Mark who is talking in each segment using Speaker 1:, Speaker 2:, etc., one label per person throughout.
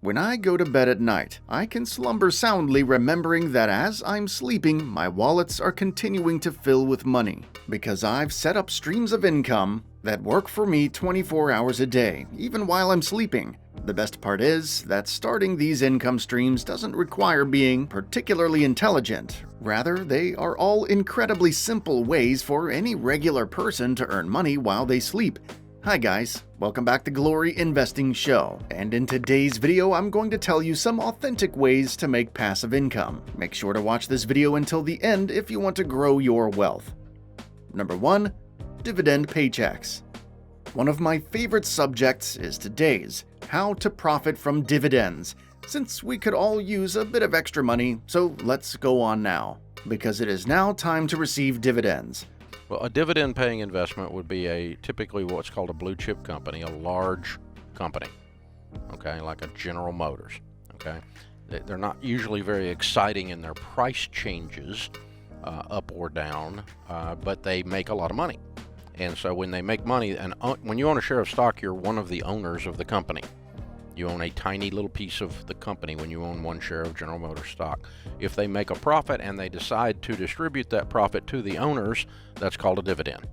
Speaker 1: When I go to bed at night, I can slumber soundly remembering that as I'm sleeping, my wallets are continuing to fill with money, because I've set up streams of income that work for me 24 hours a day, even while I'm sleeping. The best part is that starting these income streams doesn't require being particularly intelligent. Rather, they are all incredibly simple ways for any regular person to earn money while they sleep. Hi guys, welcome back to Glory Investing Show, and in today's video I'm going to tell you some authentic ways to make passive income. Make sure to watch this video until the end if you want to grow your wealth. Number 1. Dividend paychecks. One of my favorite subjects is today's, how to profit from dividends, since we could all use a bit of extra money, so let's go on now, because it is now time to receive dividends.
Speaker 2: Well, a dividend-paying investment would be typically what's called a blue chip company, a large company, okay, like a General Motors, okay? They're not usually very exciting in their price changes, up or down, but they make a lot of money. And so when they make money, and when you own a share of stock, you're one of the owners of the company. You own a tiny little piece of the company when you own one share of General Motors stock. If they make a profit and they decide to distribute that profit to the owners, that's called a dividend.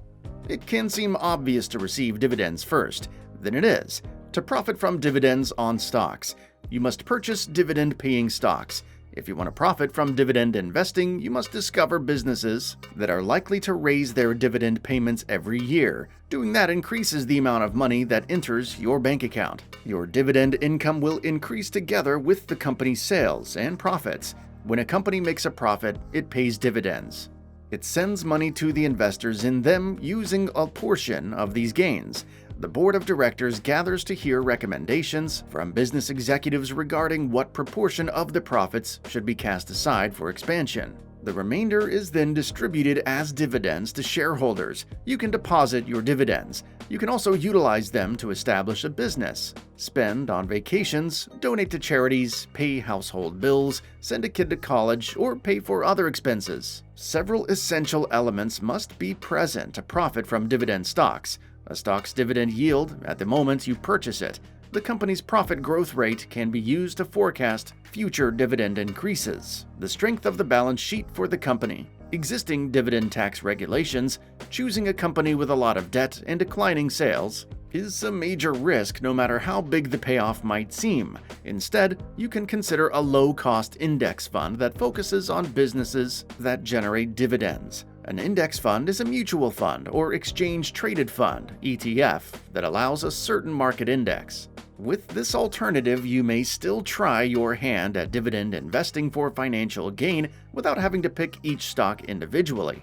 Speaker 1: It can seem obvious to receive dividends first, then it is. To profit from dividends on stocks, you must purchase dividend-paying stocks. If you want to profit from dividend investing, you must discover businesses that are likely to raise their dividend payments every year. Doing that increases the amount of money that enters your bank account. Your dividend income will increase together with the company's sales and profits. When a company makes a profit, it pays dividends. It sends money to the investors in them using a portion of these gains. The board of directors gathers to hear recommendations from business executives regarding what proportion of the profits should be cast aside for expansion. The remainder is then distributed as dividends to shareholders. You can deposit your dividends. You can also utilize them to establish a business, spend on vacations, donate to charities, pay household bills, send a kid to college, or pay for other expenses. Several essential elements must be present to profit from dividend stocks. A stock's dividend yield at the moment you purchase it. The company's profit growth rate can be used to forecast future dividend increases. The strength of the balance sheet for the company. Existing dividend tax regulations. Choosing a company with a lot of debt and declining sales is a major risk no matter how big the payoff might seem. Instead, you can consider a low-cost index fund that focuses on businesses that generate dividends. An index fund is a mutual fund or exchange-traded fund, ETF, that allows a certain market index. With this alternative, you may still try your hand at dividend investing for financial gain without having to pick each stock individually.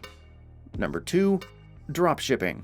Speaker 1: Number 2. Dropshipping.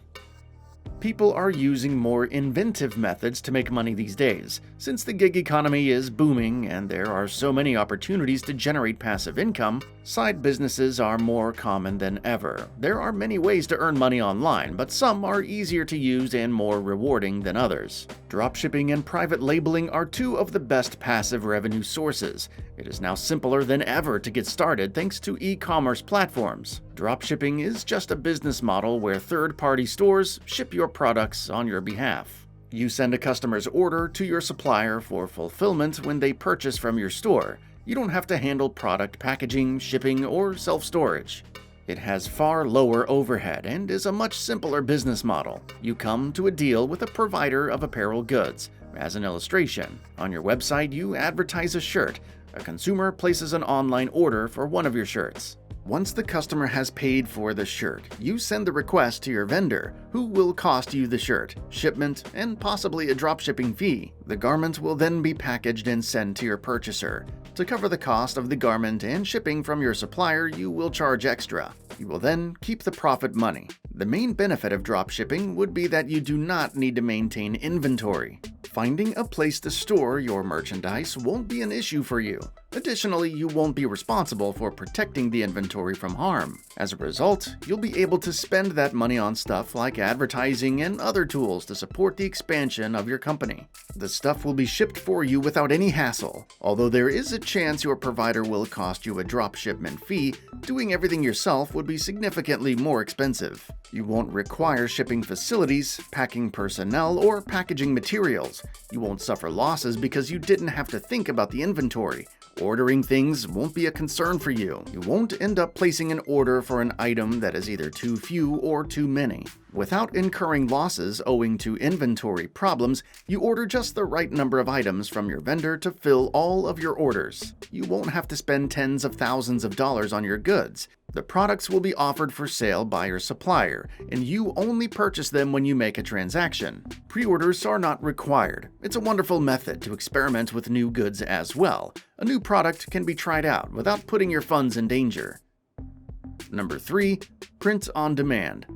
Speaker 1: People are using more inventive methods to make money these days. Since the gig economy is booming and there are so many opportunities to generate passive income, side businesses are more common than ever. There are many ways to earn money online, but some are easier to use and more rewarding than others. Dropshipping and private labeling are two of the best passive revenue sources. It is now simpler than ever to get started thanks to e-commerce platforms. Dropshipping is just a business model where third-party stores ship your products on your behalf. You send a customer's order to your supplier for fulfillment when they purchase from your store. You don't have to handle product packaging, shipping, or self-storage. It has far lower overhead and is a much simpler business model. You come to a deal with a provider of apparel goods. As an illustration, on your website you advertise a shirt. A consumer places an online order for one of your shirts. Once the customer has paid for the shirt, you send the request to your vendor, who will cost you the shirt, shipment, and possibly a dropshipping fee. The garment will then be packaged and sent to your purchaser. To cover the cost of the garment and shipping from your supplier, you will charge extra. You will then keep the profit money. The main benefit of dropshipping would be that you do not need to maintain inventory. Finding a place to store your merchandise won't be an issue for you. Additionally, you won't be responsible for protecting the inventory from harm. As a result, you'll be able to spend that money on stuff like advertising and other tools to support the expansion of your company. The stuff will be shipped for you without any hassle. Although there is a chance your provider will cost you a drop shipment fee, doing everything yourself would be significantly more expensive. You won't require shipping facilities, packing personnel, or packaging materials. You won't suffer losses because you didn't have to think about the inventory. Ordering things won't be a concern for you. You won't end up placing an order for an item that is either too few or too many. Without incurring losses owing to inventory problems, you order just the right number of items from your vendor to fill all of your orders. You won't have to spend tens of thousands of dollars on your goods. The products will be offered for sale by your supplier, and you only purchase them when you make a transaction. Pre-orders are not required. It's a wonderful method to experiment with new goods as well. A new product can be tried out without putting your funds in danger. Number 3. Print on demand.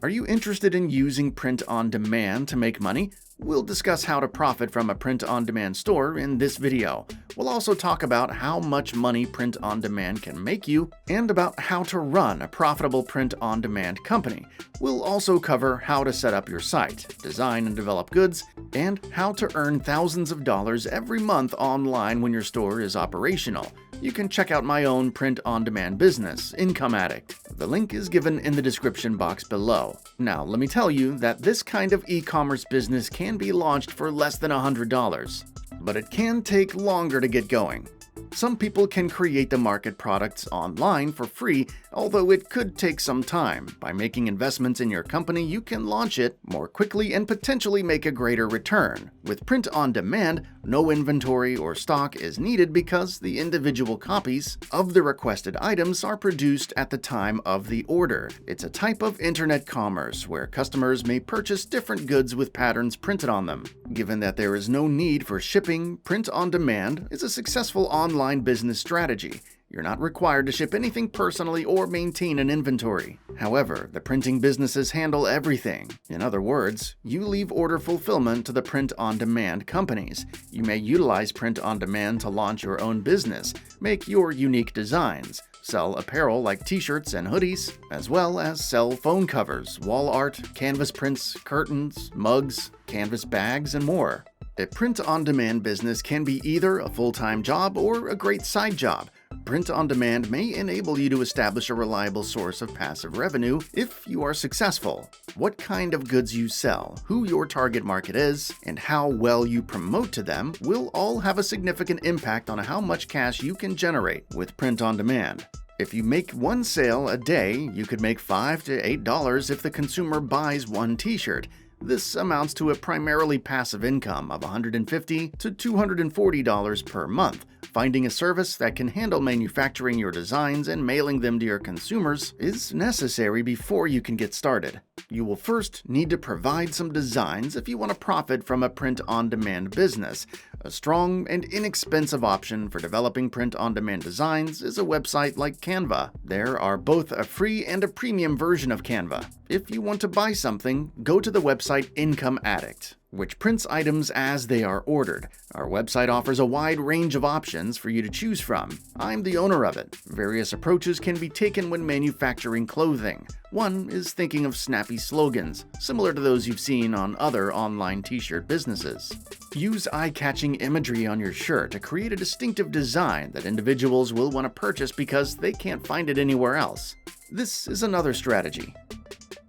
Speaker 1: Are you interested in using print on demand to make money? We'll discuss how to profit from a print-on-demand store in this video. We'll also talk about how much money print-on-demand can make you, and about how to run a profitable print-on-demand company. We'll also cover how to set up your site, design and develop goods, and how to earn thousands of dollars every month online when your store is operational. You can check out my own print-on-demand business, Income Addict. The link is given in the description box below. Now, let me tell you that this kind of e-commerce business can be launched for less than $100, but it can take longer to get going. Some people can create the market products online for free, although it could take some time. By making investments in your company, you can launch it more quickly and potentially make a greater return. With print on demand, no inventory or stock is needed because the individual copies of the requested items are produced at the time of the order. It's a type of internet commerce where customers may purchase different goods with patterns printed on them. Given that there is no need for shipping, print on demand is a successful online business strategy. You're not required to ship anything personally or maintain an inventory. However, the printing businesses handle everything. In other words, you leave order fulfillment to the print-on-demand companies. You may utilize print-on-demand to launch your own business, make your unique designs, sell apparel like t-shirts and hoodies, as well as sell phone covers, wall art, canvas prints, curtains, mugs, canvas bags, and more. A print-on-demand business can be either a full-time job or a great side job. Print-on-demand may enable you to establish a reliable source of passive revenue if you are successful. What kind of goods you sell, who your target market is, and how well you promote to them will all have a significant impact on how much cash you can generate with print-on-demand. If you make one sale a day, you could make $5 to $8 if the consumer buys one t-shirt. This amounts to a primarily passive income of $150 to $240 per month. Finding a service that can handle manufacturing your designs and mailing them to your consumers is necessary before you can get started. You will first need to provide some designs if you want to profit from a print-on-demand business. A strong and inexpensive option for developing print-on-demand designs is a website like Canva. There are both a free and a premium version of Canva. If you want to buy something, go to the website Income Addict, which prints items as they are ordered. Our website offers a wide range of options for you to choose from. I'm the owner of it. Various approaches can be taken when manufacturing clothing. One is thinking of snappy slogans, similar to those you've seen on other online t-shirt businesses. Use eye-catching imagery on your shirt to create a distinctive design that individuals will want to purchase because they can't find it anywhere else. This is another strategy.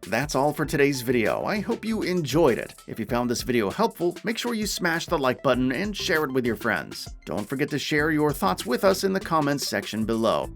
Speaker 1: That's all for today's video. I hope you enjoyed it. If you found this video helpful, make sure you smash the like button and share it with your friends. Don't forget to share your thoughts with us in the comments section below.